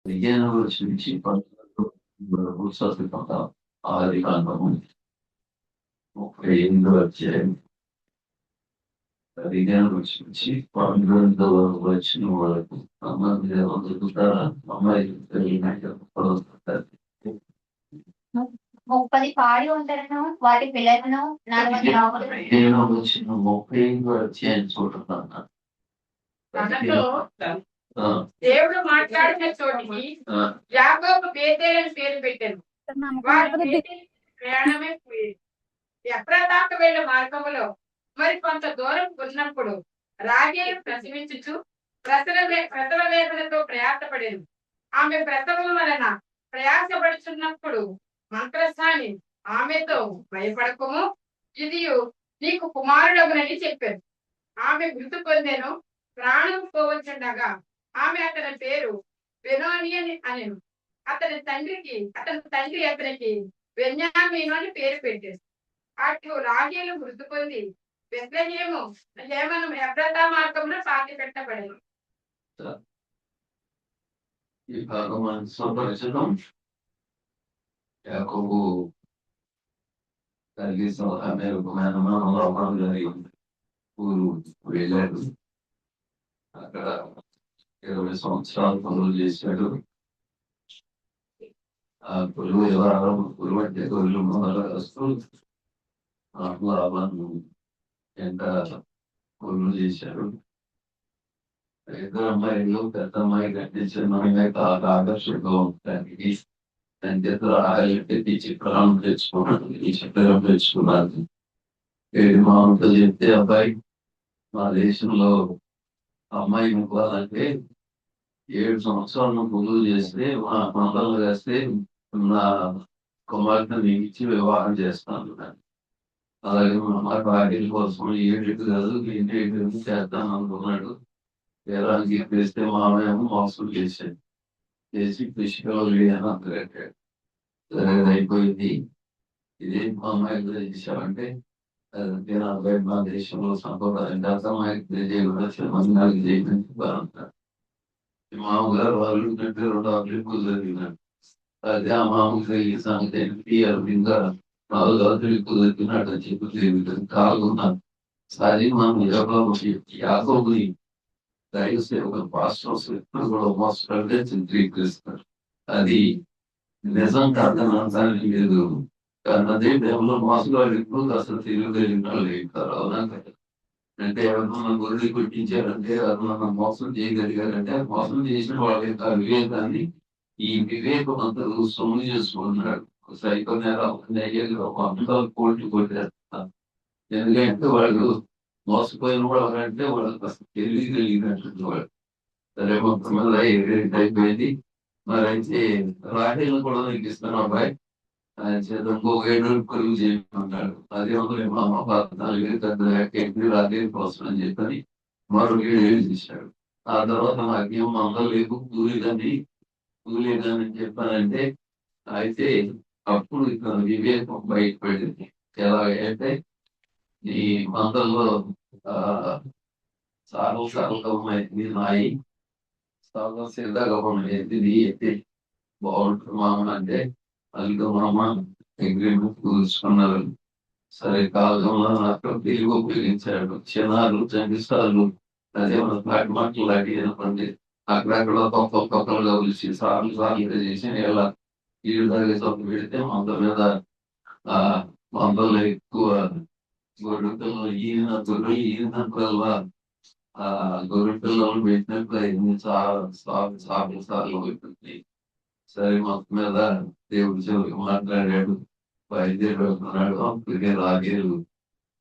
విజయనగరం నుంచి భూస్వాస్థిత ఆది కాండము 38 అధ్యాయం 15 నుంచి 12వ వచనం వరకు అమ్మాయి చదువుతారా? అమ్మాయి చదువుతారు. 30 పాడి ఉంటారను వాటి పిల్లలను 40 ఆవులు 15 వచ్చిన 35 అధ్యాయం చూడన్నా తనతో దేవుడు మాట్లాడిన చోటికి యాకోబు బేతేలు అని పేరు పెట్టాను. వారి బేతేలు ప్రయాణమే పోయేది. ఎఫ్రాతాకు వెళ్లే మార్గములో మరి కొంత దూరం ఉన్నప్పుడు రాహేలు ప్రసవించుచు ప్రసవ వేదనతో ప్రయాసపడేది. ఆమె ప్రసవం వలన ప్రయాసపడుచున్నప్పుడు మంత్రస్థాని ఆమెతో భయపడకము, ఇది నీకు కుమారుడగునని చెప్పారు. ఆమె మృతి పొందెను. ప్రాణం పోవచ్చుండగా ఆమె అతని పేరు బెనోని అనెను. అతని తండ్రి అతనికి బెన్యామీను అని పేరు పెట్టారు. అటు రాహేలు మృతి పొంది బెత్లెహేము ఎఫ్రాతా మార్గంలో పాతి పెట్టబడెను. ఈ భాగం సంపరిచడం యాకోబు తల్లి సలహా మేరకు మేనమామ అవ్వడం జరిగింది. ఊరు వెళ్ళాడు. అక్కడ 20 సంవత్సరాలు పనులు చేశాడు. ఆ పురుగు పురుగు అంటే గొర్రెలు మొదలస్తూ లాభాన్ని ఎంత పనులు చేశాడు. ఇద్దరు అమ్మాయిలు పెద్ద అమ్మాయి కట్టించిన ఆకర్షణగా ఉండడానికి దాని చేతులు ఆయిల్ తెచ్చి ప్రాణం తెచ్చుకున్నాడు. ఈ చిత్రం తెచ్చుకున్నారు. 7 మామతో చెప్తే అబ్బాయి మా దేశంలో అమ్మాయి ఇవ్వాలంటే 7 సంవత్సరాలను పూజలు చేస్తే మా మందలు వేస్తే నా కుమార్తెను నీకు ఇచ్చి వివాహం చేస్తాను. అలాగే మా భార్యల కోసం 7 కాదు 8 చేద్దాం అనుకున్నాడు. వేరానికి వేస్తే మామేమో మోసం చేసి కృషిలో కట్టాడు. సరే అయిపోయింది. ఇదే మా అమ్మాయి కూడా చేశామంటే అదంటే 40 మా దేశంలో సంప్రదాయం అమ్మాయికి తెలియజేయడానికి చేయడానికి బాగుంటారు. మామగారు వాళ్ళు 2 ఆఫ్రికలు జరిగినాడు. అదే ఆ మామూలుగా ఈ సంగతి ఇంకా 4 ఆఫ్రికలు జరిగినాడు అని చెప్పి కాకుండా సరే మనం యాకోబుని దైవసేవక పాస్టర్స్ ఎప్పుడు కూడా మోసపడితే చిత్రీకరిస్తారు. అది నిజం కాదనడానికి లేదు. కానీ అదే టైంలో మోసగాళ్ళు ఎక్కువ అసలు తెలియగలిగిన వాళ్ళు అవుతారు. అవునా కదా? అంటే ఎవరన్నా గొర్రెలు కొట్టించారంటే ఎవరన్నా మోసం చేయగలిగారంటే మోసం చేసిన వాళ్ళ యొక్క వివేకాన్ని ఈ వివేకవంతులు సొమ్ము చేసుకుంటున్నాడు. సైకో నేరాలు అద్భుతాలు కొట్టేస్తారు. ఎందుకంటే వాళ్ళు మోసపోయిన వాళ్ళంటే వాళ్ళకి అసలు తెలియగలిగినటువంటి వాళ్ళు. సరే మొత్తం మీద అయిపోయింది. మరి అయితే రాహేలు కూడా నీకు ఇస్తాను అబ్బాయి ఆయన చేత ఇంకొక 7 కొలుగు చేయమన్నాడు. అదే మా అమ్మ 14 రాహేలు కోసం అని చెప్పని మరో 7 తీశాడు. ఆ తర్వాత నాకేం మందలు లేవు కూలీదని చెప్పానంటే అయితే అప్పుడు ఇక్కడ వివేకం బయటపడింది. ఎలాగంటే ఈ మందల్లో సాగమైంది నాయి సాగం సిద్ధంగా ఉండేది అయితే బాగుంటుంది మామ అంటే అందులో మామ అగ్రిమెంట్ కూర్చుకున్నారు. సరే కాలంలో నాకు తెలుగు ఉపయోగించాడు. క్షణాలు చండిస్తాలు అదే మన పాటి మాటలు లాంటి అనుకోండి. అక్కడక్కడ ఒక్కొక్కరుగా పిలిచి సార్లు చేసి ఇలా ఈ విధంగా సొంత పెడితే మంద మీద మందలు ఎక్కువ గొర్రెలు ఈయనప్పుడల్లా గొర్రె పిల్లలు పెట్టినప్పుడు అయింది సార్లు పెట్టింది. సరే మొత్తం మీద దేవుడు చివరికి మాట్లాడాడు. బయలుదేరుతున్నాడు. అప్పటికే రాగేలు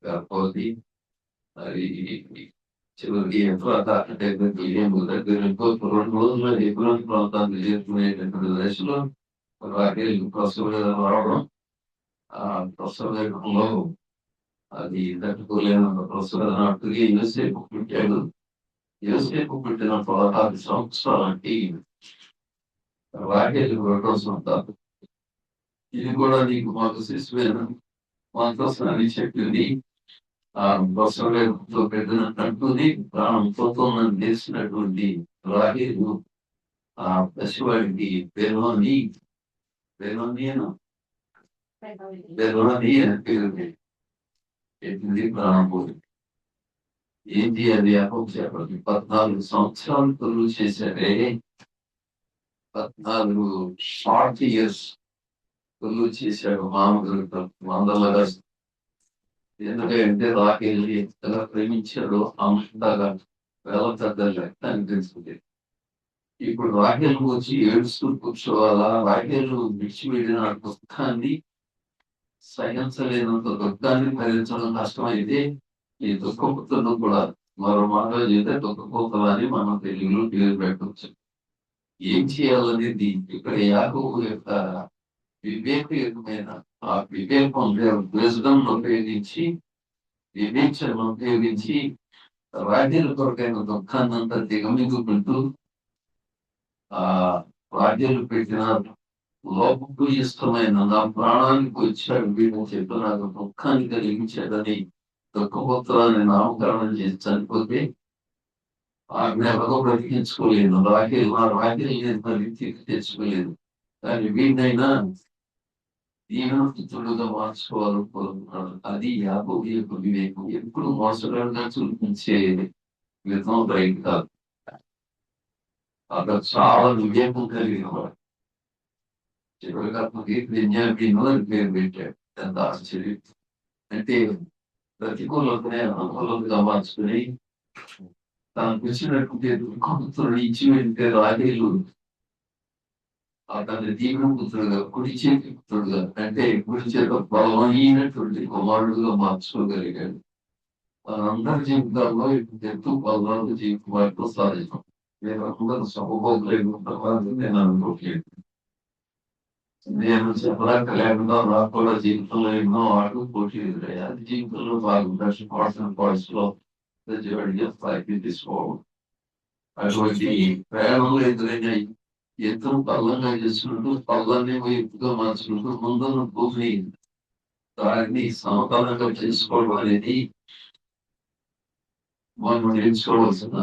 గర్భవతి. అది చివరికి దగ్గర 2 రోజులు ఎప్పుడు ప్రాంతానికి చేరుకునేటటువంటి దశలో రాగేలు ప్రసవ రావడం. ఆ ప్రసవ వేగంలో అది తట్టుకోలేనంత ప్రసవ నాటుకి యోసేపు పుట్టాడు. యోసేపు పుట్టిన 16 సంవత్సరాలకి రాగేలు 2వ సంతానం. ఇది కూడా నీకు మాకు శిశువేనా మంత్రస్నాన్ని చెప్పింది. ఆ ప్రసవంతో పెట్టినటువంటి ప్రాణం పోతుందని తెలిసినటువంటి రాహేలు ఆ పసివాడికి బెలోని అని పేరు పెట్టింది ప్రాణం పోయింది. ఏంటి అది అపక్షేపటి 14 సంవత్సరాలు తొలుగు చేశారే, 14 షార్ట్ ఇయర్స్ తొలుగు చేశాడు మామగారు మందలగా. ఎందుకంటే రాకేళ్ళి ఎంతగా ప్రేమించాడో అంతగా వేల పెద్ద లెక్క అనిపిస్తుంది. ఇప్పుడు రాకేళ్ళు వచ్చి ఏడుస్తూ కూర్చోవాలా? రాకేళ్ళు విడిచిపెట్టిన దుఃఖాన్ని సహించలేనంత దుఃఖాన్ని భరించడం కష్టమైతే ఈ దుఃఖపుత్రుడు కూడా మరో మాటలు చేస్తే దుఃఖపుత్రాన్ని మనం తెలుగులో పేరు పెట్టవచ్చు. ఏం చేయాలనేది ఇక్కడ యాకోబు యొక్క వివేకయుతమైన ఆ వివేకం విజ్డమ్ ఉపయోగించి వివేచనను ఉపయోగించి రాజ్యాల కొరకైన దుఃఖాన్ని అంతా దిగమింగుకుంటూ ఆ రాజ్యాలు పెట్టిన లోపకు ఇష్టమైన నా ప్రాణానికి వచ్చాడు వీడు చెప్పి నాకు దుఃఖాన్ని కలిగించాడని దుఃఖపుత్రాన్ని నామకరణం చేసి చనిపోతే ఆమె ఎవరో బ్రతికించుకోలేదు. రాకేలు తెచ్చుకోలేదు. కానీ వీడినైనా దీవెనపుత్రుడుగా మార్చుకోవాలనుకుంటున్నాడు. అది యాకోబు యొక్క వివేకం. ఎప్పుడు మోసగాడుగా చూపించే విధం రైట్ కాదు. అక్కడ చాలా వివేకం కలిగిన వాడు. చివరిగా విజ్ఞాపీను అని పేరు పెట్టాడు. ఎంత ఆశ్చర్యం అంటే ప్రతికూలతనే అనుకూలంగా మార్చుకుని తనకు వచ్చినటువంటి దుఃఖపుత్రుడు ఇచ్చి వెళ్తే రాజేలు అతన్ని దీవెనపుత్రుడుగా కుడి చేతి పుత్రుడుగా అంటే కుడి చేత బలమైనటువంటి కుమారుడుగా మార్చుకోగలిగాడు. మనందరి జీవితాల్లో ఎంతో బలమైన జీవితం సాధించాం. మీరందరూ సహోదరులు నేను అనుకోలేదు. నేను చెప్పడానికి లేకుండా నాకు కూడా జీవితంలో ఎన్నో ఆటలు పోటీ ఎదురయ్యాయి. అది జీవితంలో బాగుంటాయి. పార్ట్స్ లో తీసుకోవడం అటువంటి ప్రయాణంలో ఎదురైనాయి. ఎంతో పల్లంగా చేసుకుంటూ పల్లాన్ని ఎత్తుగా మార్చుకుంటూ ముందున్న భూమిని దాన్ని సమతలంగా చేసుకోవడం అనేది మనం నేర్చుకోవాల్సిన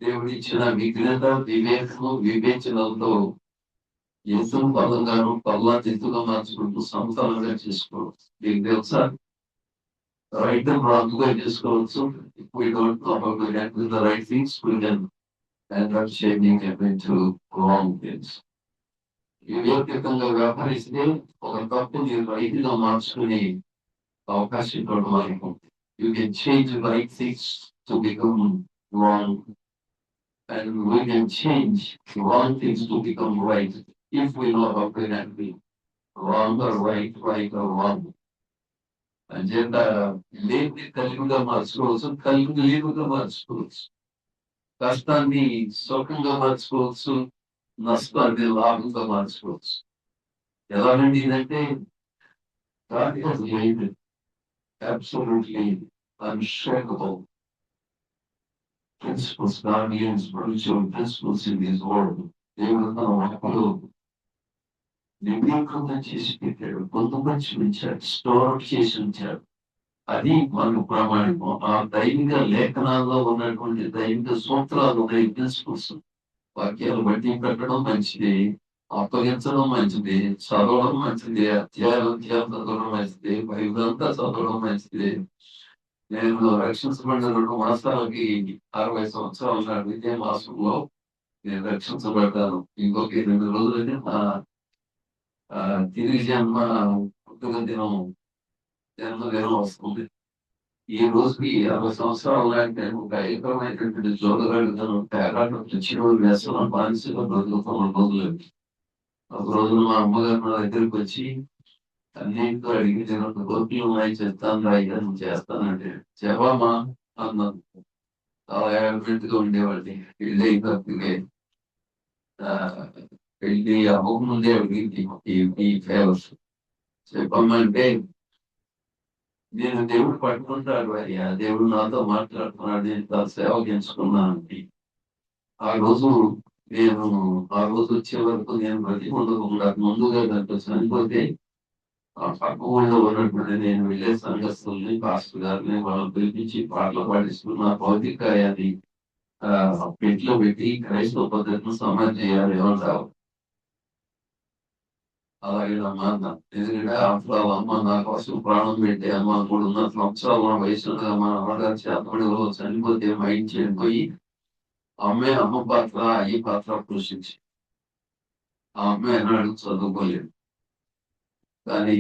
దేవుడి ఇచ్చిన విఘ్నత వివేకము వివేచనలతో ఎంతో పల్లంగాను పల్లాన్ని ఎత్తుగా మార్చుకుంటూ సమతలంగా చేసుకోవడం. మీకు తెలుసా రైట్ రాంగ్గా చేసుకోవచ్చు. We don't know how to react with the right things, we can end up changing them into wrong things. వివేకంగా వ్యవహరిస్తే ఒక తప్పు మీరు రైతుగా మార్చుకునే అవకాశం కూడా మనకు. You can change the right things to become wrong, and we can change wrong things to become right if we know how to react with wrong or right or wrong. అంచేత లేని కలిగిగా మార్చుకోవచ్చు, కలిగి లేనిగా మార్చుకోవచ్చు. కష్టాన్ని సుఖంగా మార్చుకోవచ్చు, నష్టాన్ని లాభంగా మార్చుకోవచ్చు. ఎలాగండి ఇదంటే God has made it absolutely unshakable principles. God uses spiritual principles in His word. దేవుడు తన వాక్కులో నిర్వీకంగా చేసి పెట్టాడు, పొందుపరిచి ఉంచాడు, స్టోర్ చేసి ఉంచాడు. అది మనకు ప్రామాణికం. ఆ దైవిక లేఖనాల్లో ఉన్నటువంటి దైవిక సూత్రాలు ఉన్నాయి, ప్రిన్సిపల్స్. వాక్యాలు బట్టి పెట్టడం మంచిది, అప్పగించడం మంచిది, చదవడం మంచిది, అధ్యాయాలు చదవడం మంచిది, బైబిల్ అంతా చదవడం మంచిది. నేను రక్షించబడిన 2 మాసాలకి 60 సంవత్సరాలు నాడు ఇదే మాసంలో నేను రక్షించబడ్డాను. ఇంకొక 2 రోజులైతే తిరిగి పుట్టుక జన్మదినం వస్తుంది. ఈ రోజుకి 60 సంవత్సరాలు నాటి నేను ఒక ఏకమైనటువంటి జోదగాడుతాను. పేరాటం చిరుడు వేస్తున్నాను, మానసిక బ్రతుకుతున్న రోజులు. ఒక రోజున మా అమ్మగారు నా దగ్గరికి వచ్చి అన్నింటితో అడిగి నేను గోపీలు ఉన్నాయి చేస్తాను అయ్యా, నువ్వు చేస్తానంటే చెప్పమా అన్నాను. చాలా యాక్సిడెంట్గా ఉండేవాడిని. పెళ్ళి అయినప్పటికే పెళ్ళి అవ్వకముందే అడిగింది ఈ ఫేవర్స్ చెప్పమంటే, నేను దేవుడు పట్టుకుంటాడు అయ్యా, దేవుడు నాతో మాట్లాడుతున్నాడు, నేను తన సేవ ఎంచుకున్నాను. ఆ రోజు వచ్చే వరకు నేను ప్రతి ఉండకుండా ముందుగా దాంట్లో చనిపోతే ఆ పక్క ఊళ్ళో ఉన్నటువంటి నేను వెళ్ళే సంఘస్థుల్ని పాస్టర్ గారిని వాళ్ళు పిలిపించి పాటలు పాడిస్తూ నా భౌతికాయాన్ని పెట్లో పెట్టి క్రైస్తవ పద్ధతిని సమాధి చేయాలి ఏమంటావు? అలాగే అమ్మా ఎందుకంటే ఆఫ్టర్ అమ్మ నా కోసం ప్రాణం పెట్టి అమ్మ 3.5 సంవత్సరాల వయసులో మన అమ్మగారు చేతబడిలో చనిపోతే మైండ్ చెడిపోయి అమ్మ పాత్ర అయ్యి పాత్ర పోషించి ఆ అమ్మాయి అన్నాడు చదువుకోలేదు. కానీ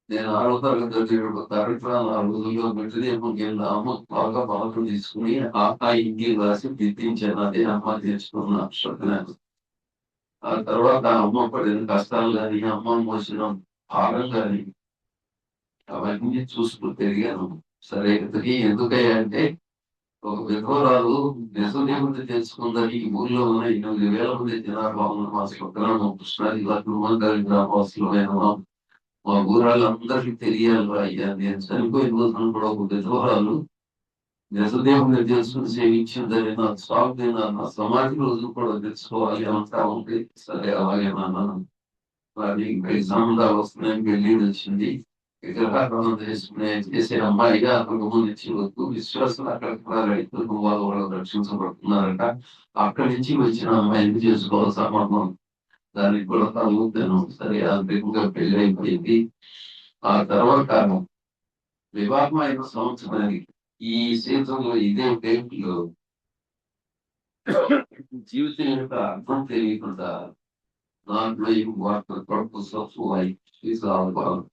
నేను 6వ తరగతి 7వ తరగతి ఆ రోజుల్లో మెట్రిదేమోకి అమ్మ బాగా బాగా తీసుకుని ఆ ఇంటికి రాసి దిద్దించాను. అదే అమ్మ తెచ్చుకున్న అక్షరాలు. ఆ తర్వాత అమ్మ పడిన కష్టాలు కానీ అమ్మ మోసిన భారం కానీ అవన్నీ చూస్తూ పెరిగాను. సరే ఎందుకయ్యా అంటే ఒక విధవరాలు నిజదేవుడిని తెలుసుకుందని ఈ ఊర్లో ఉన్న 8,000 మంది జనాభా ఉన్న మా స్వగ్రామం కృష్ణా జిల్లా కుటుంబాల గ్రామవాసులమైన మా ఊరాళ్ళందరికీ తెలియాలి అయ్యా నేను చనిపోయిన రోజున కూడా ఒక విధవరాలు నిజదేవుడిని తెలుసుకుని సేవించిందని నా స్వామి నా సమాధి రోజు కూడా తెలుసుకోవాలి అంటా ఉంది. సరే అలాగే నాన్న అది ఇంకా ఎగ్జామ్గా వస్తున్నాయని పెళ్లి వచ్చింది. విగ్రహారాధన చేసే అమ్మాయిగా అక్కడికి నుంచి వద్దు విశ్వాసం అక్కడ రైతులు వాళ్ళు రక్షించబడుతున్నారట. అక్కడి నుంచి వచ్చిన అమ్మాయిని చేసుకోవాలి సంబంధం. దానికి కూడా తగ్గుతాను. సరే అంతిమంగా పెళ్లి అయిపోయింది. ఆ తర్వాత వివాహం అయిన సంవత్సరానికి ఈ సీజన్లో ఇదే టైంలో జీవితం యొక్క అర్థం తెలియకుండా దాంట్లో ఈ వార్త purpose of life is all about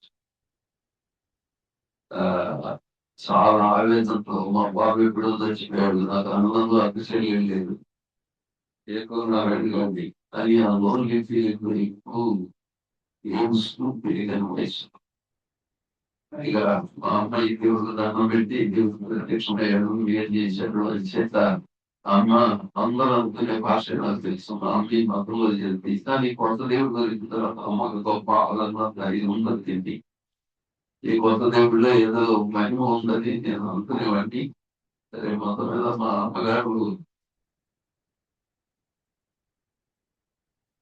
చాలా ఆవేదనతో మా బాబు ఎప్పుడో చచ్చిపోయాడు. నాకు అన్నంలో అతిశయం లేదు. ఎక్కువగా వెళ్ళండి అని ఆ లోన్లీ ఫీలింగ్ ఎక్కువ ఏడుస్తూ పెరిగిన వయసు. పైగా మా అమ్మాయి దేవుడు దండం పెట్టి దేవుడు ప్రత్యక్షమయ్యాడు. ఏం చేశాడు అని చేత అమ్మ అందరూ అనుకునే భాష నాకు తెలుసు. మా అమ్మాయి మతంలో జరిపి కానీ కొత్త దేవుడు దొరికిన తర్వాత అమ్మకు గొప్ప ఆనందం ఇది ఉన్నది తిండి. ఈ కొత్త దేవుడిలో ఏదో మహిమ ఉందని నేను అనుకునేవాడిని. సరే మొత్తం మీద మా అమ్మగారు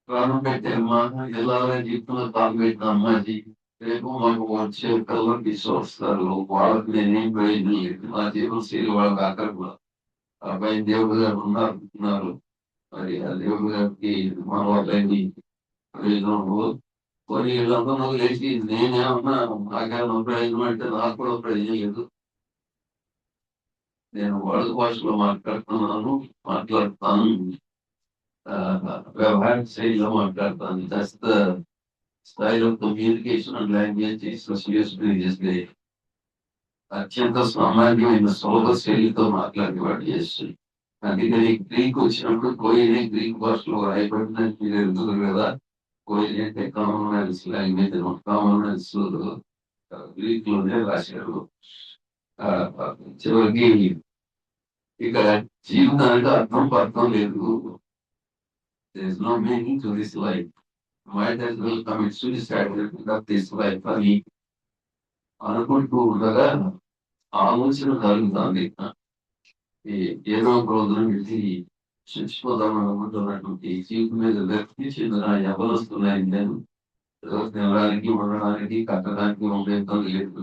ప్రాణం పెట్టే అమ్మా ఎలాగైనా జీవితంలో తాను పెట్టిన అమ్మాయి రేపు మాకు వచ్చే పిల్లలకి వస్తారు. వాళ్ళకి నేనేం ప్రయోజనం లేదు. నా జీవన శైలి వాళ్ళకి అక్కడ కూడా అబ్బాయి దేవుడు గారు ఉన్నారు. మరి ఆ దేవుడు గారికి మన వాళ్ళని ప్రయోజనం కొన్ని వీళ్ళందరూ లేచి నేనేమన్నా నాకేమన్నా ప్రయోజనం అంటే నాకు కూడా ప్రయోజనం లేదు. నేను వాళ్ళ భాషలో మాట్లాడుతాను. వ్యవహార శైలిలో మాట్లాడతాను. That's the style of communication and language చేస్తే అత్యంత సామాన్యమైన సులభ శైలితో మాట్లాడేవాడు చేస్తుంది. అందుకని గ్రీక్ వచ్చినప్పుడు కోయినే గ్రీక్ భాషలో రాయబడిందని మీరు ఎదుగుతారు కదా. కోయిన్ అంటే కామన్వెల్త్ లాంగ్వేజ్ కామన్వెల్త్ గ్రీక్ లోనే రాశారు. చివరికి ఇక జీవితానికి అర్థం లేదు. There is no meaning to this life. Might as well commit suicide of this life అని అనుకుంటూ ఉండగా ఆలోచన కలుగుతుంది. ఏదో ఒక రోజున వెళ్ళి చచ్చిపోదాం అనుకుంటున్నటువంటి జీవితం మీద వ్యక్తి చెందిన ఎవరొస్తున్నాయి. నేను తినడానికి ఉండడానికి కట్టడానికి ఉండేది లేదు.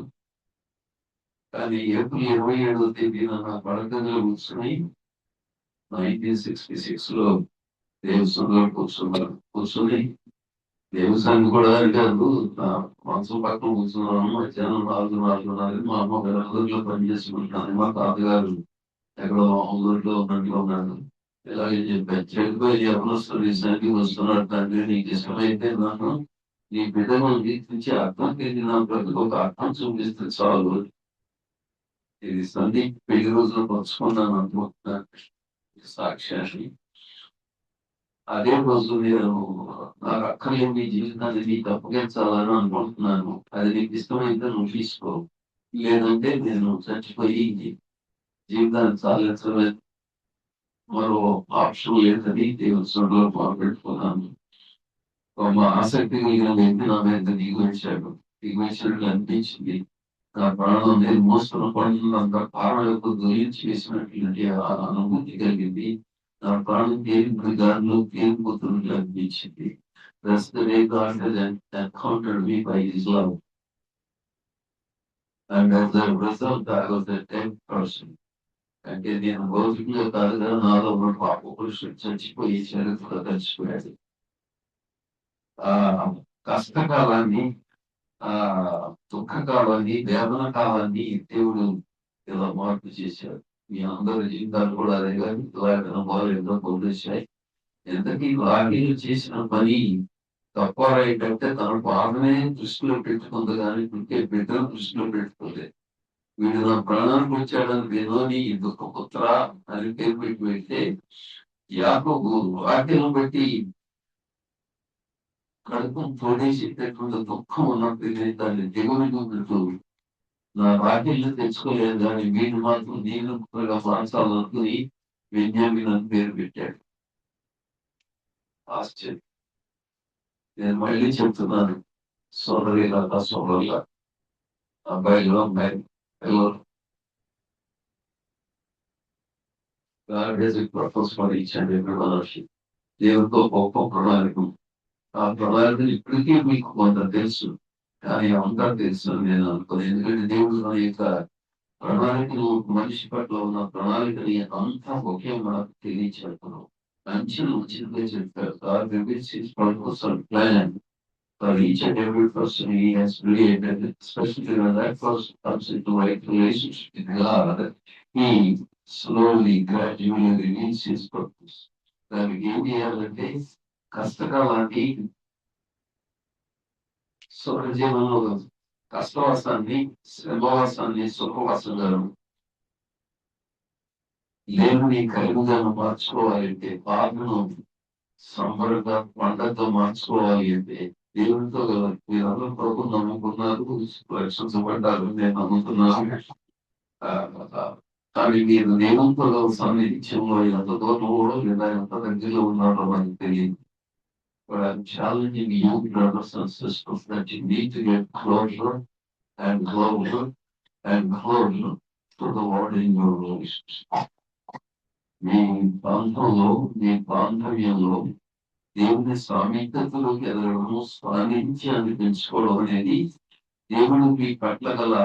కానీ ఏప్రిల్ 27వ తేదీన నా పడకగా కూర్చుని 1966 లో దేవస్థానంలో కూర్చొని దేవస్థానం కూడా కాదు మనసు పక్కన కూర్చున్నాను. మధ్యాహ్నం 4:30 మా అమ్మ ఊళ్ళో పనిచేసుకుంటున్నాను. మా తాతగారు ఎక్కడో ఊళ్ళో ఉన్నాడు. ఇలాగే చెప్పారు చెడిపోయి ఎవరు వస్తున్నాడు తండ్రి నీకు ఇష్టమైతే నన్ను నీ బిడ్డను గురించి అర్థం తెలియన ప్రతి ఒక అర్థం చూపిస్తే చాలు. ఇది సందీప్ పెళ్లి రోజున పంచుకున్నాను అనుకుంటున్నాను సాక్ష్యాన్ని. అదే రోజు నేను నాకు అక్కర్లేని జీవితాన్ని నీకు అప్పగించాలని అనుకుంటున్నాను. అది నీకు ఇష్టమైతే నువ్వు తీసుకో, లేదంటే నేను చచ్చిపోయి జీవితాన్ని సాధించలే మరో ఆప్షన్ లేదని దేవుడు మొదలుపెట్టుకున్నాను. మా ఆసక్తి కలిగిన వ్యక్తి నా మీద దిగువచ్చాడు అనిపించింది. నా ప్రాణం నేను మోస్తున్న పనులంతా కారణం యొక్క గురించి వేసినటువంటి అనుభూతి కలిగింది. నా ప్రాణం తేలింపు గారిలో తేలిపోతున్నట్లు అనిపించింది. That's the way God has encountered me by His love. And as a result, I was a 10th person. అంటే నేను భౌతికంగా కాదు కదా, నాలో ఉన్న పాప పురుషుడు చచ్చిపోయి చరిత్ర కలిసిపోయాడు. ఆ కష్టకాలాన్ని, ఆ దుఃఖకాలాన్ని, వేదన కాలాన్ని దేవుడు ఇలా మార్పు చేశాడు. మీ అందరి జీవితాలు కూడా అదే కానీ ఇలాంటి అనుభవాలు ఎన్నో పొందొచ్చాయి. ఎందుకంటే రాహేలు చేసిన పని తప్ప ఏంటంటే తన బాధనే దృష్టిలో పెట్టుకుంది కానీ పుట్టే బిడ్డను దృష్టిలో పెట్టుకోలేదు. వీడు నా ప్రాణానికి వచ్చాడని వినోని దుఃఖపుత్ర అని పేరు పెట్టి పెడితే యాకోబు వాక్యం బట్టి కడుపును తోడేసేటటువంటి దుఃఖం ఉన్నప్పుడు దాన్ని దిగులుతూ నా వాక్యం తెచ్చుకోలేదు కానీ వీడు మాత్రం నేను మాంసాలు అనుకుని బెన్యామీన్ అని పేరు పెట్టాడు. ఆశ్చర్యం. నేను మళ్ళీ చెప్తున్నాను, సోదరి లత సోదరుల అబ్బాయిలు అమ్మాయి పిల్లలు, God has a purpose for each and every one of you. దేవుడితో గొప్ప ప్రణాళిక. ఆ ప్రణాళికలు ఇప్పటికీ మీకు కొంత తెలుసు, కానీ అంతా తెలుసు అని నేను అనుకోను. ఎందుకంటే దేవుడు మన యొక్క ప్రణాళికలు, మనిషి పట్ల ఉన్న ప్రణాళికని అంతా ఒకే మనకు తెలియచేస్తున్నాం. మంచిని ఉచితంగా చెప్పారు. God reveals his purpose and plan for each and every person he has created, especially when that person comes into right relationship with God. He slowly, gradually reveals his purpose. దానికి ఏం చేయాలంటే కష్టకాలాన్ని, జీవనంలో కష్టవాసాన్ని, శ్రమవాసాన్ని సుఖవాసంగా దేవుని కలుగుగా మార్చుకోవాలంటే, బాధను సంబరంగా పండగతో మార్చుకోవాలి అంటే దేవునితో కదా. మీరందరూ ప్రభు నమ్ముకున్నారు, రక్షించబడ్డారు, నేను నమ్ముతున్నాను. కానీ మీరు దేవునితో సన్నిధించంలో ఎంత దూరంలో లేదా ఎంత దగ్గరలో ఉన్నారో మనకు తెలియదు. But I'm challenging you, brothers and sisters, that you need to get closer and closer and closer to the Lord in your relationship. మీ ప్రాంతంలో, మీ బాంధవ్యంలో దేవుని సామీప్యతలోకి ఎదగడము, స్వానించి అనిపించుకోవడం అనేది దేవుడు మీ పట్ల గల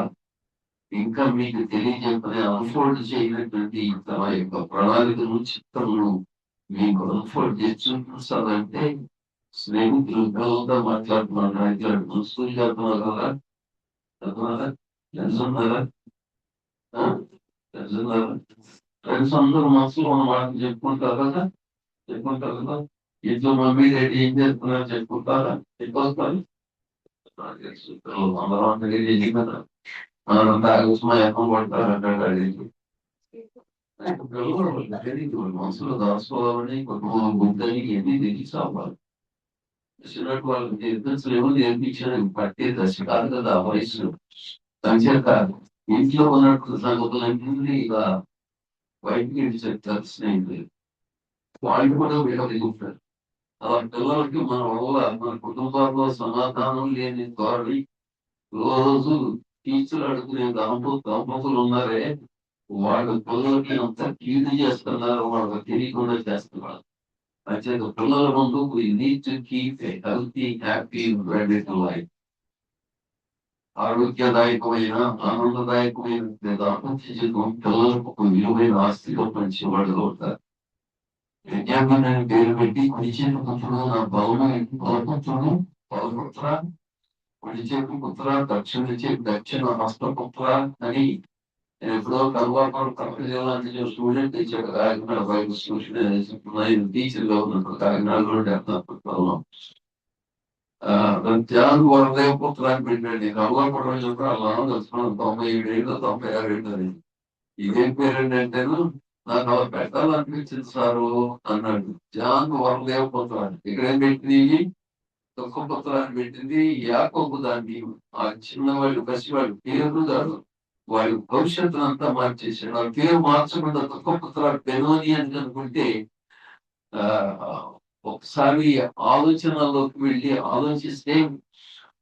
ఇంకా మీకు తెలియజేపని అన్ఫోల్డ్ చేయనటువంటి తన యొక్క ప్రణాళికను, చిత్తమును మీకు అన్ఫోల్డ్ చేసి చూపిస్తారంటే, స్నేహితులు పిల్లలతో మాట్లాడుతున్నాను, స్కూల్ చేస్తున్నారు కదా, తెలుసున్నారా? ఫ్రెండ్స్ అందరూ మనసులో ఉన్న వాళ్ళని చెప్పుకుంటారు కదా, ఇంట్లో మమ్మీ డాడీ ఏం చేస్తున్నారు చెప్పుకుంటారా? చెప్పొస్తారు. తెలుసు పిల్లలు అందరూ అంటే కదా, మనంతా ఎక్కడ పడతారంటాడు. పిల్లలు మనసులో దాచుకోవాలని, కుటుంబం గుంటని ఎన్ని తెలిసి అవ్వాలి. వచ్చినట్టు వాళ్ళకి నేర్పించలేమో నేర్పించడం పట్టే దశ కాదు కదా ఆ వయసు. సంచేత ఇంట్లో ఉన్నట్టు సంగతులన్నీ ఇలా బయటికి చెప్తారు స్నేహితులు, వాళ్ళు కూడా వెళ్ళగలుగుతారు. అలా పిల్లలకి మన వల్ల మన కుటుంబాల్లో సమాధానం లేని ధోరణి, రోజు టీచర్ అడుగునే దంపతులు ఉన్నారే, వాళ్ళ పిల్లలకి అంత కీడు చేస్తున్నారు, వాళ్ళకి తెలియకుండా చేస్తున్నారు. అయితే పిల్లల ముందు we need to keep a healthy, happy, radical life. ఆరోగ్యదాయకమైన, ఆనందదాయకమైన దాంపత్య జీవితం పిల్లలకు ఒక విలువైన ఆస్తిగా పంచేవాళ్ళు అవుతారు. విజ్ఞాపన పేరు పెట్టి కుడి చేతి పుత్రుడు నా బలపుత్రుడు బలపుత్ర, కుడి చేతి పుత్ర, దక్షిణ హస్తపుత్ర అని నేను ఎప్పుడో కర్వాపురం కడప జిల్లా నుంచి స్టూడెంట్ ఇచ్చాడు. కాకినాడ బైబుల్ స్టూడెంట్ టీచర్ గా ఉన్నప్పుడు కాకినాడలో ధ్యాన్ వరదేవ పుత్రాన్ని పెట్టండి. కర్వాపురం చెప్పి అలా తెలుసుకున్నాను. 97 ఏళ్ళు 96 ఏళ్ళు అని. ఇదేం పేరండి అంటేను, నాకు అలా పెట్టాలనిపించింది సారు అన్నాడు. జాన్ వరదేవ పుత్రాన్ని ఇక్కడేం పెట్టింది, దుఃఖపుత్రాన్ని పెట్టింది యాకోబు. దాన్ని ఆ చిన్నవాళ్ళు పసివాళ్ళు పేరు కాదు, వాడి భవిష్యత్తును అంతా మార్చేసాడు. ఆ పేరు మార్చకుండా దుఃఖపుత్ర బెనోని అని అనుకుంటే, ఒకసారి ఆలోచనలోకి వెళ్ళి ఆలోచిస్తే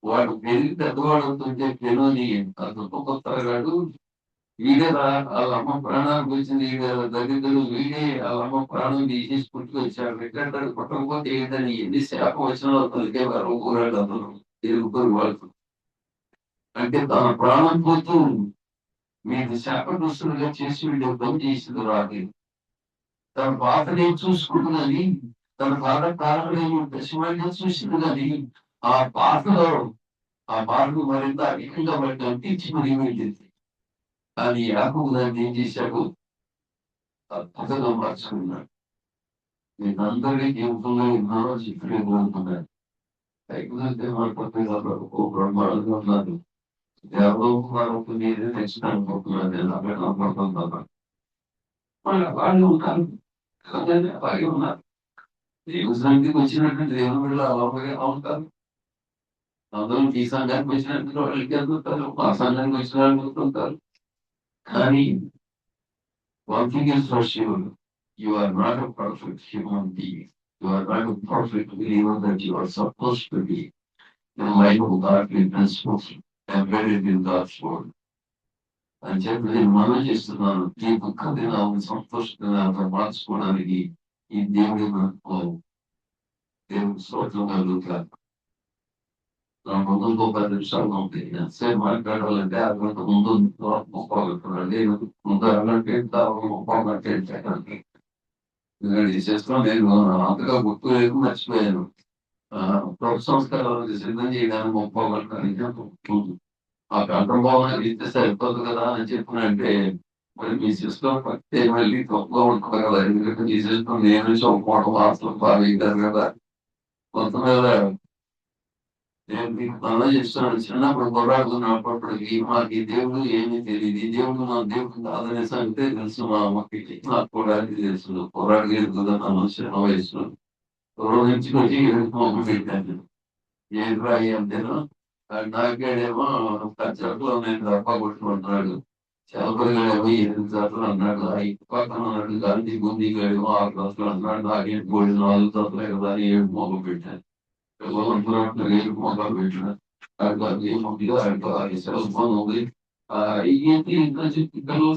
వాడు పెరిగి పెద్దవాడు అవుతుంటే బెనోని ఆ దుఃఖపుత్రగాడు వీడేరా వాళ్ళ అమ్మ ప్రాణానికి వచ్చింది, వీడే దరిద్రుడు, వీడే వాళ్ళ అమ్మ ప్రాణం తీసేసి పుట్టుకొచ్చాడు. ఎక్కడంటాడు పుట్టకపోతే ఏంటని ఎన్ని శాపం వచ్చినా తొలికేవారు ఊరాడు అందరూ తెలుగురు వాళ్ళు. అంటే తన ప్రాణం పోతూ మీరు శాపగ్రస్తులుగా చేసి వీళ్ళు పని చేసింది రాదు. తన పాపనే చూసుకుంటున్నది, తన బాధ కారణమైన దశమైన చూసింది కానీ ఆ పాటలో ఆ పాటను మరింత అధికంగా వాటిని అంటించి మరి వెళ్ళింది. కానీ యాకోబు దాన్ని ఏం చేశాడు? అద్భుతంగా మార్చుకున్నాడు. నేను అందరికీ జీవితంలో ఎన్నో చెప్పలేకపోతున్నాను. అయితే ఓ బ్రహ్మాండంగా ఉన్నాను. ఎవరో మరొక మీరే నెక్స్ట్ అనుకుంటున్నాను. నేను అక్కడ నమ్మకం వాళ్ళు ఉంటారు. అలాగే ఉన్నారు. దేవుని సన్నిధికి వచ్చినటువంటి దేవుని బిడ్డలు అలాగే ఉంటారు. అందరూ ఈ సంఘానికి వచ్చినట్టు వాళ్ళకి వెళ్తుంటారు, ఆ సంఘానికి వచ్చిన వాళ్ళు వెళ్తుంటారు. కానీ one thing is for sure, you are not a perfect human being. You are not a perfect believer that you are supposed to be in light of godly principles embedded in God's word. అని చెప్పి నేను మనం చేస్తున్నాను. ఈ దుఃఖ దినాలను సంతోష దినాలను మార్చుకోవడానికి ఈ దేవుడి దేవుడి స్తోత్రం కలుగుతారు. నా ముందు ఇంకో 10 నిమిషాలు ఉంటుంది. ఎంతసేపు మాట్లాడాలంటే అరగంట ముందు మొక్కగలుగుతున్నాడు. నేను ముందు అరగంటే మొక్కగంటే చేస్తాం. నేను అంతగా గుర్తు లేదు, మర్చిపోయాను. ప్రభుత్వ సంస్కారాలకు సిద్ధం చేయడానికి మొక్కగలుగుతాను. ఆ కంఠం భావన ఇస్తే సరిపోదు కదా అని చెప్పినంటే మరి మీ సిస్టమ్ పట్టే మళ్ళీ తప్పుగా ఉంటుంది కదా. ఎందుకంటే మీ సిస్టమ్ నేను ఒక వార్తలు బాగా ఇద్దారు కదా. కొంతమీద నేను మీకు అలా చేస్తున్నాను. చిన్నప్పుడు పోరాడుతున్నప్పటికి మాకు ఈ దేవుడు ఏమీ తెలియదు. ఈ దేవుడు నా దేవుడు కాదనే సంగతే తెలుసు. మా అమ్మకి నాకు పోరాడి తెలుసు. పోరాడలేదు కదా నన్ను చిన్న వయసులో నుంచి వచ్చి మొగ్గు పెట్టాను. ఏం రాయి అంతేనా నాకేడేమో చెట్లు నేను రప్ప కొట్టుకుంటున్నాడు. చెలపడిగాడేమో 8 జతలు అన్నాడు. ఆ ఇంటి పక్కన ఉన్నాడు గాంధీ గుందీగాడేమో 6 జతలు అన్నాడు. నాకేం 4 జతలే కదా అని 7 మొగ్గు పెట్టాను. మొక్కలు పెట్టిన ఉంది. ఏంటి ఇంకా పిల్లలు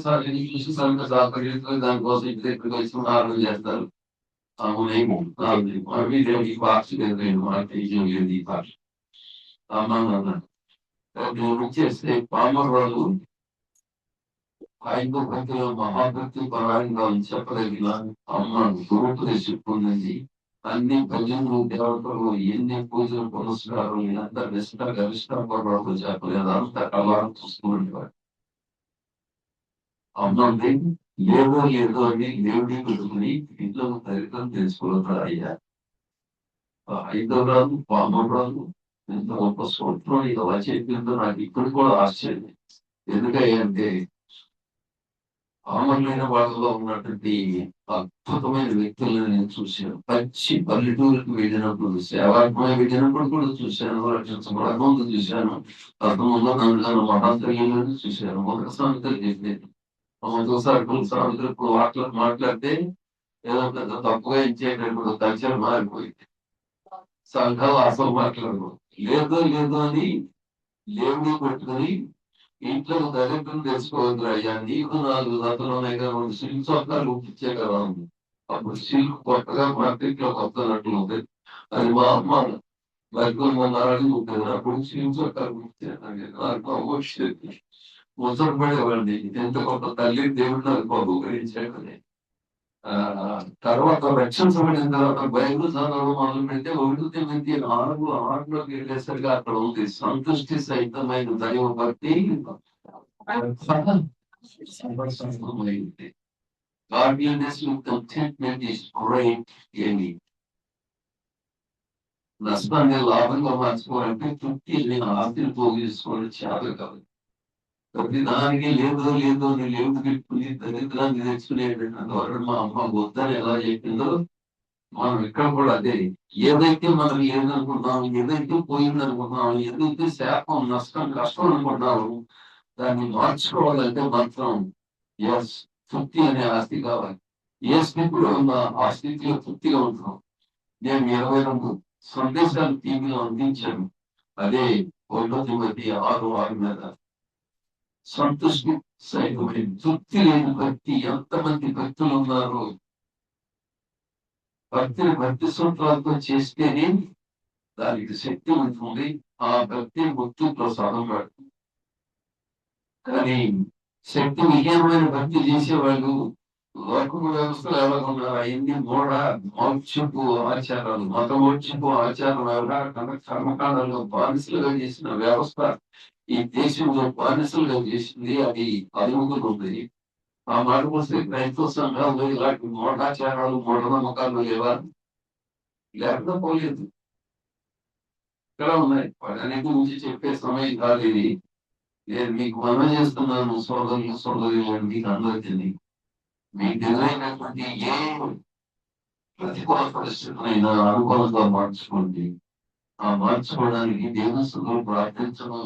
చూసి దానికోసం ఇంటి దగ్గరికి వచ్చి ఆరోగ్యం చేస్తారు. అవునేమో అవి దేవుడికి భాష లేదు, మాట లేదు ఈ భాష. చేస్తే పామరాలు ఐదు భక్తులు మహాభక్తి పరాయంగా చెప్పదగిన అమ్మ గురువుని చెప్పుకుంది. అన్ని భజనలు దేవతలు ఎన్ని పూజలు పురస్కారం ఎంత గరిష్టపడవరకు చెప్పలేదు. అంత అలా చూసుకునేవాడు. అమ్మంది ఏదో అని దేవుడి పెట్టుకుని ఇంట్లో తల్లిదండ్రులు తెలుసుకుంటారు. అయ్యా ఐదో రాదు పాము రాదు ఎంత గొప్ప సూత్రం ఇలా చెప్పిందో నాకు ఇప్పుడు కూడా ఆశ్చర్యం. ఎందుకంటే పామర్లైన వాళ్ళలో ఉన్నటువంటి అద్భుతమైన వ్యక్తులను నేను చూశాను. పచ్చి పల్లెటూరుకు వెళ్ళినప్పుడు, సేవాత్మగా వెళ్ళినప్పుడు కూడా చూశాను. రక్షించబడకుండా చూశాను. అర్థంలో నన్ను మహాంతర్యాలను చూశాను. మొదటి సామెతలు చెప్పేది మొదటిసారి సామెతలు ఇప్పుడు మాట్లాడితే ఏదో పెద్ద తప్పుగా ఇచ్చేటప్పుడు కల్చర్ మారిపోయింది. సంఘాలు అసలు మాట్లాడదు. లేదో అని దేవుడు పెట్టుకుని ఇంట్లో దళితులు తెలుసుకోవద్దు. అయ్యా నీకు 4 జతలు ఉన్నాయి కదా, సిల్క్ చొక్కాలు గుర్తించే కదా. అప్పుడు సిల్క్ కొత్తగా మార్కెట్ లో కొత్తనట్లు ఉంటుంది. అది మా అమ్మ బతుకులు మొన్నాడు ఉంటుంది. అప్పుడు సిల్క్ చొక్కాలు గుర్తించేది ముసరపడేవాడిని. ఎంత గొప్ప తల్లి దేవుడు నాకు బహుకరించాడు. తర్వాత రక్షించబడిన తర్వాత బైబిల్ చదవడం మొదలు పెడితే 1 తిమోతి 6:6లోకి వెళ్ళేసరికి అక్కడ ఉంది సంతుష్టి సహితమైన దైవ భక్తి సంతోషమైంది. Godliness with contentment is great gaining. నష్టాన్ని లాభంగా మార్చుకోవాలంటే తృప్తిని ఆస్తిని పోగేసుకోవడం చాలా కాదు. ప్రతి దానికి లేదో అని లేవు పెట్టుకుని దరిద్రాన్ని తెచ్చుకునేటటువంటి మా అమ్మ వద్దని ఎలా చెప్పిందో మనం ఇక్కడ కూడా అదే. ఏదైతే మనం ఏదనుకుంటున్నాం, ఏదైతే పోయిందనుకుంటున్నాం, ఏదైతే శాపం నష్టం కష్టం అనుకుంటున్నాము దాన్ని మార్చుకోవాలంటే మాత్రం తృప్తి అనే ఆస్తి కావాలి. ఏ స్థితిలో ఉన్నా ఆ స్థితిలో తృప్తిగా ఉంటున్నాం. నేను 22 సందేశాలు టీవీలో అందించాను. అదే 1 తిమోతి 6:6 మీద సంతృష్టి సైతమైన తృప్తి లేని భక్తి. ఎంతమంది భక్తులు ఉన్నారు? భక్తిని భక్తి సూత్రాలతో చేస్తేనే దానికి శక్తి ఉంటుంది. ఆ భక్తి ముక్తితో సాధన పడుతుంది. కానీ శక్తి విహీనమైన భక్తి చేసేవాళ్ళు లోకము వ్యవస్థలు ఎలా ఉన్నారు అవన్నీ మూఢ మౌక్షపు ఆచారాలు మతమోక్షపు ఆచారం ఎలా కర్మకాండంలో బానిసలుగా చేసిన వ్యవస్థ ఈ దేశంలో బానిసలుగా చేసింది అది అదుముతుంది. ఆ మాట వస్తే క్రైస్తవ సంఘాల్లో ఇలాంటి మూఢాచారాలు మూఢనమ్మకాలు లేవా? లేకపోలేదు, ఇక్కడ ఉన్నాయి. వాటన్నిటి గురించి చెప్పే సమయం కాదు ఇది. నేను మీకు మనం చేస్తున్నాను సోదరులు సోదరులు మీకు అందరికీ మీకు ఎదురైనటువంటి ఏ ప్రతికూల పరిస్థితులైనా అనుకూలంగా మార్చుకోండి. ఆ మార్చుకోవడానికి దేవుని ప్రార్థించడం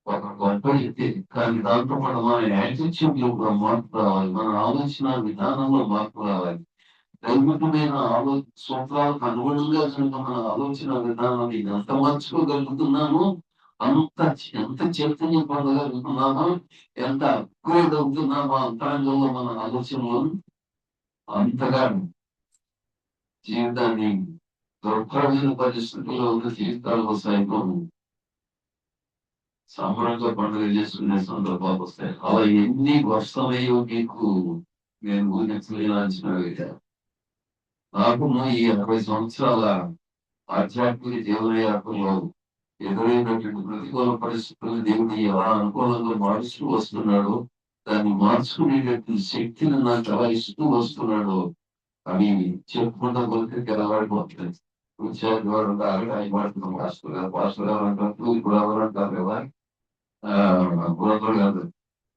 ఒక గొప్ప వ్యక్తి. కానీ దాంతో పాటు మన యాటిట్యూడ్ లో కూడా మార్పు రావాలి, మన ఆలోచన విధానంలో మార్పు రావాలి. దైవికమైన సూత్రాలకు అనుగుణంగా కనుక మన ఆలోచన విధానాన్ని ఎంత మార్చుకోగలుగుతున్నామో ఎంత చైతన్యం పొందగలుగుతున్నామో ఎంత అప్గ్రేడ్ అవుతున్నామో అంతరంగంలో మన ఆలోచనలు అంతగా జీవితాన్ని దుర్భరమైన పరిస్థితుల్లో ఉన్న జీవితాల్లో సైతం సంబరంగా పండుగ చేసుకునే సందర్భాలు వస్తాయి. అలా ఎన్ని వర్షమయ్యో మీకు నేను ఊహించలేనాల్సిన నాకు ఈ 60 సంవత్సరాల ఆధ్యాత్మిక జీవన యాత్రలో ఎదురైనటువంటి ప్రతికూల పరిస్థితులు దేవుడు ఎలా అనుకూలంగా మారుస్తూ వస్తున్నాడో, దాన్ని మార్చుకునేటటువంటి శక్తిని నాకు ఎలా ఇస్తూ వస్తున్నాడో అవి చెప్పుకుంటా కొలికి గెలవాడిపోతుంది. విద్యార్థి వారు అంటారు అవి మాట్లాడుతున్నాం పాస్టర్ గారు అంటారు ఇప్పుడు ఎవరు అంటారు కదా గురతలు కాదు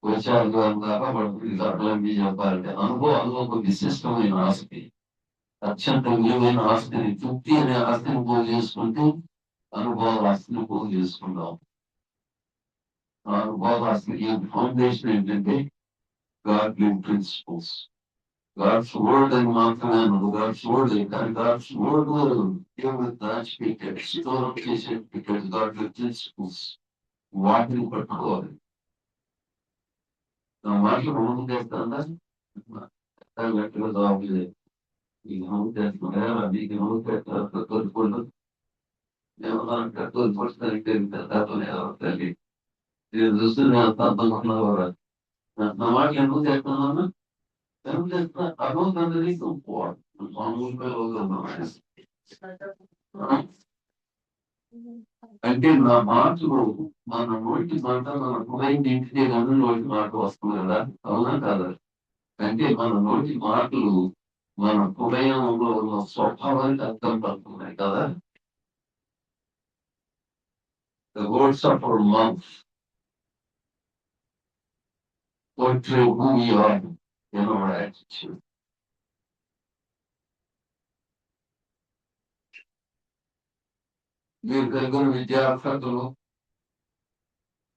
విద్యార్థి గారు కాబట్టి చెప్పాలంటే అనుభవం ఒక విశిష్టమైన ఆస్తి, అత్యంత విలువైన ఆస్తిని తృప్తి అనే ఆస్తిని పోగు చేసుకుంటూ అనుభవాల ఆస్తిని పోగు చేసుకుంటాం. ఆ అనుభవాల ఆస్తికి ఫౌండేషన్ ఏంటంటే గాడ్లీ ప్రిన్సిపల్స్. God's word అని మాత్రమే అన్నది. God's word కానీ God's word దేవుడు దాచిపెట్టాడు, స్టోర్ చేసి పెట్టాడు. Godly principles వాటిని పట్టుకోవాలి. నా మాటలు ముందు చేస్తాను గట్టిగా జవాబులేదు. ఈ ముందు చేస్తున్నా మీకు ముందు చేస్తారు తోడుకోండు ఏమన్నా తోడుపడుతానంటే తల్లి నేను చూస్తే నేను అంత అర్థం నా మాటలు ఎందుకు చేస్తున్నాను అంటే నా మాటలు మన నోటి మాట మన హృదయం నింటితే కానీ నోటి మాట వస్తుంది కదా, అవునా కాదా? అంటే మన నోటి మాటలు మన హృదయంలో ఉన్న స్వభావానికి అర్థం పడుతున్నాయి కదా. The words of our mouth portray who we are in our attitude. మీరు కలిగిన విద్యార్థులు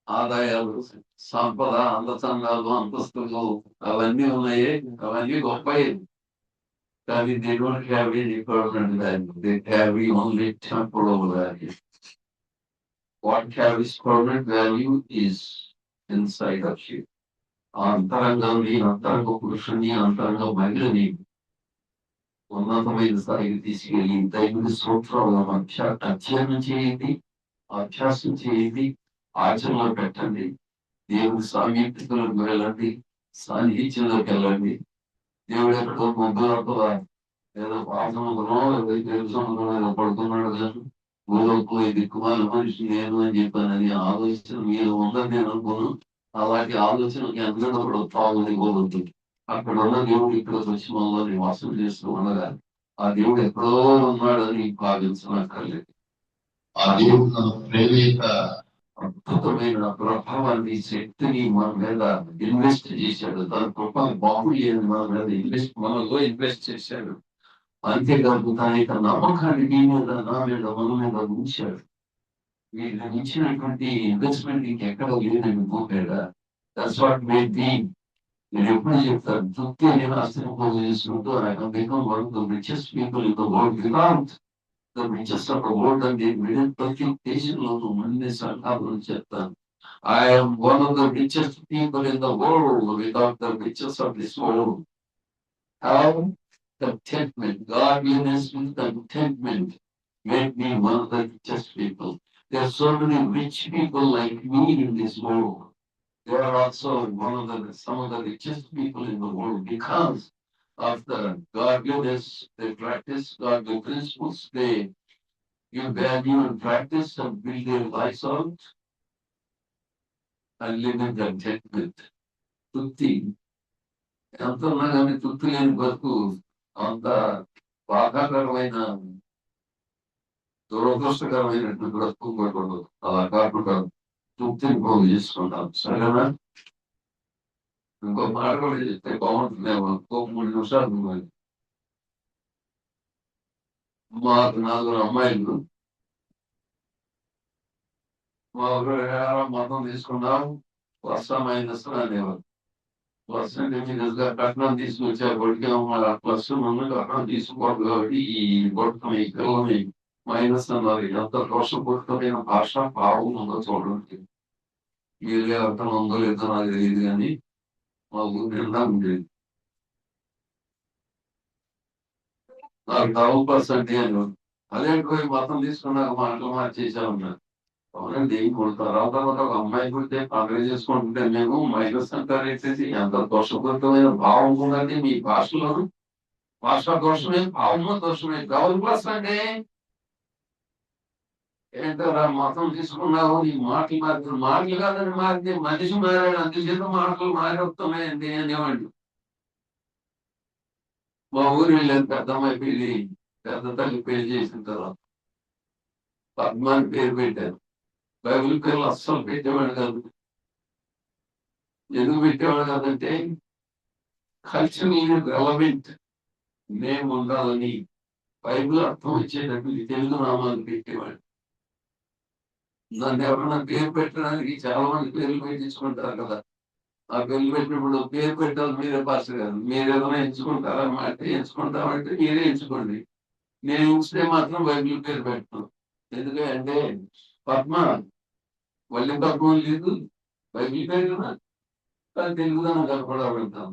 ఆదాయాలు సంపద అందచందాలు అంతస్తులు అవన్నీ ఉన్నాయి, అవన్నీ గొప్పవి. కానీ they don't have any permanent value. They carry only temporal value. What carries permanent value is inside of you. ఆ అంతరంగాన్ని, అంతరంగ పురుషుని, అంతరంగ మహిళని ఉన్నతమైన స్థాయికి తీసుకెళ్ళి దైవిక సూత్రాల అధ్యయనం చేయండి, అభ్యాసం చేయండి, ఆచరణలో పెట్టండి. దేవుడి సామీప్యతలోకి వెళ్ళండి, సాన్నిహిత్యంలోకి వెళ్ళండి. దేవుడు ఎక్కడో ముగ్గులతో ఏదో పాసముద్రో ఏదో పడుతున్నాడు కానీ భూలోకి దిక్కుమాల మనిషి నేను అని చెప్పానని ఆలోచన మీరు ఉందని నేను అనుకోను. అలాంటి ఆలోచనకి అందరూ కూడా తాగుని కోరుతుంది. అక్కడ ఉన్న దేవుడు ఇక్కడ పశ్చిమంలో నివాసం చేస్తూ ఉండగా ఆ దేవుడు ఎక్కడో ఉన్నాడని భావించనక్కర్లేదు. ఆ దేవుడు ప్రేమిక అద్భుతమైన ప్రభావాన్ని, శక్తిని మన మీద ఇన్వెస్ట్ చేశాడు. తన కృప బాహుళ్యాన్ని మన మీద మనలో ఇన్వెస్ట్ చేశాడు. అంతేకాదు తన యొక్క నమ్మకాన్ని మీ మీద, నా మీద, మన మీద ఉంచాడు. వీళ్ళు ఇచ్చినటువంటి ఇన్వెస్ట్మెంట్ ఇంకెక్కడ లేదని పోయాడా. That's what made me. నేను ఎప్పుడు చెప్తాను, తృప్తి అనే ఆస్తిని పోగు చేసుకుంటూ ఆయన become one of the richest people in the world without the richest of the world అని నేను ప్రతి దేశంలో అన్ని సంఘాలను చెప్తాను. I'm one of the richest people in the world without the richest of this world. How contentment, godliness with contentment made me one of the richest people. There are so many rich people like me in this world. they are also some of the richest people in the world because of the godliness they practice, godly principles they give value and practice and build their lives out and live in contentment. తృప్తి ఎంత ఉన్నా కానీ తృప్తి లేని బతుకు అంత బాధాకరమైన దురదృష్టకరమైనటువంటి బ్రతుకు పడకూడదు. అలా కాకుండా తృప్తిని పోగు చేసుకుంటాం. సరేనా? ఇంకో మాట కూడా చెప్తే బాగుంటుందేమో. ఇంకో 3 నిమిషాలు. మాకు 4 అమ్మాయిలు. మా ఊరు మతం తీసుకున్నాం. ప్లస్ మైనస్ అనేవారు. ప్లస్ అంటే మీరుగా కట్నం తీసుకొచ్చేప్పటికీ ప్లస్ ముందు కట్నం తీసుకోవద్దు కాబట్టి ఈ కొడుకుని ఈ పిల్లల్ని మైనస్ అన్నారు. ఎంత దోషపూరితమైన భాష భావం ఉందో చూడండి. మీరే అర్థం ఉందో లేదో నాకు తెలియదు కానీ మా ఊరు నిండా ఉండేది. నాకు డబుల్ ప్లస్ అంటే అని అదేంటి మతం తీసుకున్నాక మాటలు మార్చేసామన్నారు. అవునండి. ఇప్పుడు తర్వాత ఒక అమ్మాయి పుడితే పండుగ చేసుకుంటుంటే మేము మైనస్ అంటారేసి ఎంత దోషపూరితమైన భావం ఉందండి మీ భాషలో. భాషా దోషమే, భావము దోషమే. డబుల్ ప్లస్ అంటే ఏంటారా మతం తీసుకున్నావు నీ మాటలు మారుతుంది. మాటలు కాదని మారితే మనిషి మారాడు, అందుచేత మాటలు మారేస్తున్నాయండి అనేవాళ్ళు. మా ఊరు వెళ్ళాను పెద్దమ్మాయి పెళ్లి, పెద్ద తల్లి పెళ్లి చేసిన తర్వాత పద్మాని పేరు పెట్టారు. బైబిల్ పేర్లు అస్సలు పెట్టేవాడు కాదు. ఎందుకు పెట్టేవాడు కాదంటే కల్చరల్ రెలవెంట్ నేమ్ ఉండాలని బైబిల్ అర్థం వచ్చేటట్టు తెలుగు నామాలు పెట్టేవాడు. దాన్ని ఎవరైనా పేరు పెట్టడానికి చాలా మంది పేర్లు పెట్టించుకుంటారు కదా. ఆ పేర్లు పెట్టినప్పుడు పేరు పెట్టాలి మీరే భాష కాదు. మీరు ఏదైనా ఎంచుకుంటారా అంటే ఎంచుకుంటామంటే మీరే ఎంచుకోండి. నేను ఎంచితే మాత్రం బైబిల్ పేరు పెట్టను. ఎందుకంటే పద్మ వల్లి పద్మం లేదు, బైబిల్ పేరు కదా. కానీ తెలుగుదాన్ని కనపడాలంటాం.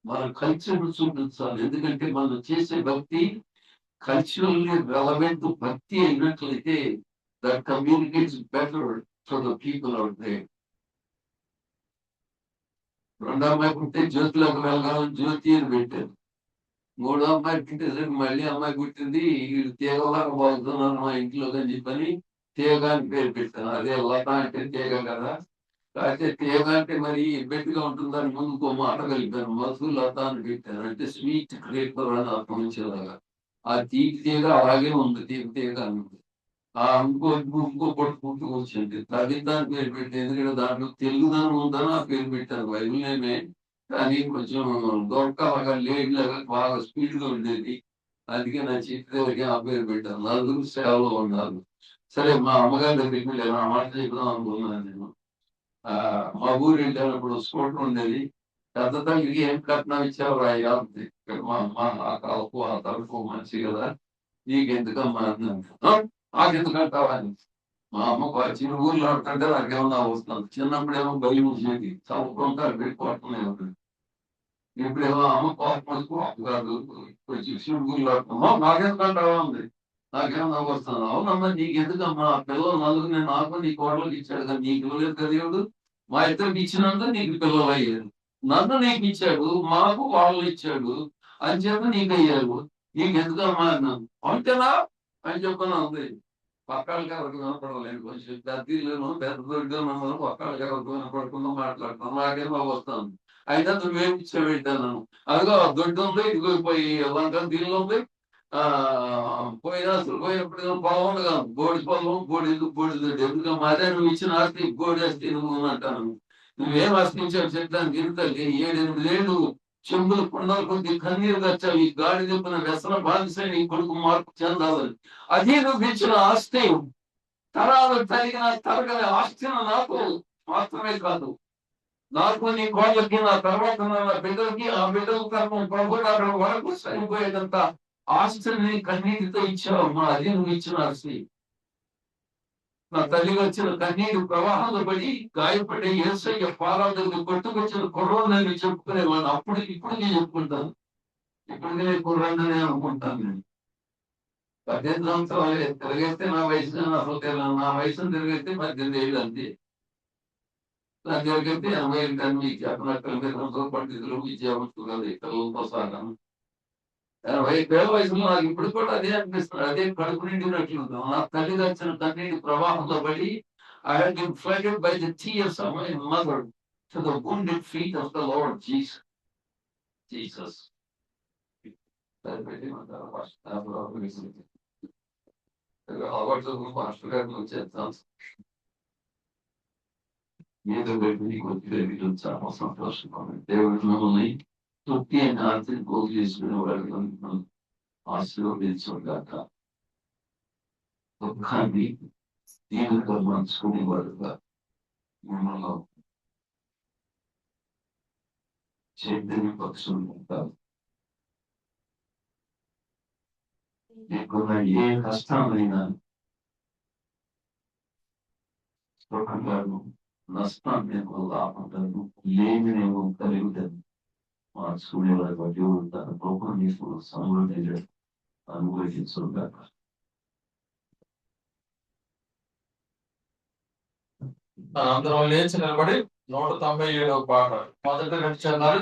మన కల్చర్ చూపించాలి. ఎందుకంటే మనం చేసే భక్తి కల్చరల్లీ రెలవెంట్ భక్తి అయినట్లయితే that communicates better to the people out there. రెండో అమ్మాయి పుట్టే జ్యోతిలోకి వెళ్ళాలని జ్యోతి అని పెట్టారు. మూడో అమ్మాయి పుట్టేసరికి మళ్ళీ అమ్మాయి పుట్టింది, వీళ్ళు తీగలాగా బాగుతున్నారు మా ఇంట్లోకి అని చెప్పని తీగ అని పేరు పెట్టాను. అదే లత అంటే తీగ కదా. అయితే తీగ అంటే మరి బెట్టుగా ఉంటుందని ముందుకు మాట కలిపాను. మధు లత అని పెట్టాను. అంటే స్వీట్ క్రేపర్ అని అర్థం వచ్చేలాగా. ఆ తీపి తీగ అలాగే ఉంది, తీపి తీగ అని. ఇంకో పుట్టుకు వచ్చింది. దాని పేరు పెట్టాను. ఎందుకంటే దాంట్లో తెలుగుదనం ఉందని ఆ పేరు పెట్టాను. బైబిల్ నేమే కానీ కొంచెం దొరకలాగా లేట్ లాగా బాగా స్పీడ్ గా ఉండేది. అందుకే నా చిత్రకి ఆ పేరు పెట్టాను. నలుగురు సేవలో ఉన్నారు. సరే మా అమ్మగారి దగ్గరికి వెళ్ళాను. ఆ మాట చెప్దాం అనుకున్నాను నేను. మా ఊరు వెళ్ళినప్పుడు స్కూటర్ ఉండేది. పెద్ద తల్లికి ఏం కట్నం ఇచ్చావు రాయ్యా అంది. మా అమ్మ ఆ కాలపు ఆ తరపు మనిషి కదా, నీకెందుకమ్మా అన్నాను. నాకెందుకంటావా అని. మా అమ్మ చిన్న ఊర్లో ఆడుతుంటే నాకేమన్నా వస్తుంది. చిన్నప్పుడేమో భయం వచ్చేది. చదువుకుంటారు పెట్టుకోవట్లేదు. ఇప్పుడేమో అమ్మ కోపం కాదు ఊర్లో ఆడుతున్నాం. నాకెందుకంటావా ఉంది. నాకేమన్నా వస్తుంది. అవునమ్మా నీకెందుకమ్మా పిల్లలు నలుగురు నాకు నీ కోడలకు ఇచ్చాడు కదా, నీకు ఇవ్వలేదు కదా దేవుడు. మా ఇద్దరికి ఇచ్చినందుకు నీకు పిల్లలు అయ్యారు. నన్ను నీకు ఇచ్చాడు, మాకు వాళ్ళు ఇచ్చాడు అని చెప్పి నీకు అయ్యారు. నీకెందుకమ్మా అన్నాను. అంతేనా అని చెప్పని ఉంది. పక్కాళ్ళకి ఎవరికి వినపడలేదు. కొంచెం పెద్దలను పెద్ద దొడ్డును పక్కాళ్ళకి ఎవరికి వినపడకుండా మాట్లాడుతాను. నాకేమో వస్తాను. అయితే నువ్వేమి ఇచ్చావు అదిగో దొడ్డు ఉంది, ఇదిగో పోయి లంకం దీనిలో ఉంది. పోయిన అసలు పోయినప్పుడు పొలం ఉంది కాదు, బోడి పొలం బోడి దొడ్డు. ఎందుకంటే మాదే నువ్వు ఇచ్చిన ఆస్తి బోడి ఆస్తి నువ్వు అంటాను. నువ్వేం ఆస్తించావు చెప్పడానికి ఇంతల్లి 7-8 ఏళ్ళు చెంబులు కుండలు కొద్ది కన్నీరు తెచ్చావు. ఈ గాడి చెప్పిన వ్యసన బాధిస్తే నీ కొడుకు మార్పు చెందాలని. అది నువ్వు ఇచ్చిన ఆస్తి తరాలు తరిగిన తరగని ఆస్తిని నాకు మాత్రమే కాదు, నాకు నీ కోళ్ళకి నా తర్వాత నా బిడ్డలకి ఆ బిడ్డల తరపు ప్రభుత్వ వరకు సరిపోయేదంత ఆస్తిని కన్నీటితో ఇచ్చావు. మా అది నువ్వు ఇచ్చిన ఆస్తి. నా తల్లి వచ్చిన కన్నీరు ప్రవాహంలో పడి గాయపడి యేసయ్య పాదాల దగ్గర కొట్టుకొచ్చిన కుర్రోళ్ళని చెప్పుకునేవాడిని. అప్పుడు ఇప్పటికీ చెప్పుకుంటాను. ఇప్పటికే కుర్రాన్ని అనుకుంటాను. నేను 18 సంవత్సరాలు తిరిగేస్తే నా వయసు అసలు నా వయసును తిరిగేస్తే 18 ఏళ్ళు అంతే. దాని దగ్గరికి అమెరికన్ అక్కడ పండితులు విద్యావంతులు ఇతరులు ప్రసాదం 80,000 వయసులో నాకు ఇప్పుడు కూడా అదే అనిపిస్తుంది. అదే కడుపు నిండినట్లుంది. నా తల్లి వచ్చిన కన్నీటి ప్రవాహంలో పడి I had been flooded by the tears of my mother to the wounded feet of the Lord Jesus. Jesus. అలవాటు మాస్టర్ గారిని వచ్చేస్తాను. ఏదో మీకు తెలియదు చాలా సంతోషంగా ఉంది. దేవుడు మిమ్మల్ని తొక్కి అని ఆర్థిక పోగు చేసుకునే వాళ్ళు ఆశీర్వదించుగాక. దుఃఖాన్ని దీనితో మంచుకునేవాడుగా మిమ్మల్ని చైతన్య పక్షులు ఉంటారు. మీకున్న ఏ కష్టమైనా సుఖంగాను నష్టాన్ని లాభంగాను లేమినేమో కలుగుతాను మార్చుకునేవాడు బట్టి ఉంటాను. గొప్పని సమృద్ధి అనుభవించుగాక. అందరం లేచి నిలబడి 197వ పాట మొదటి 2 చరణాలు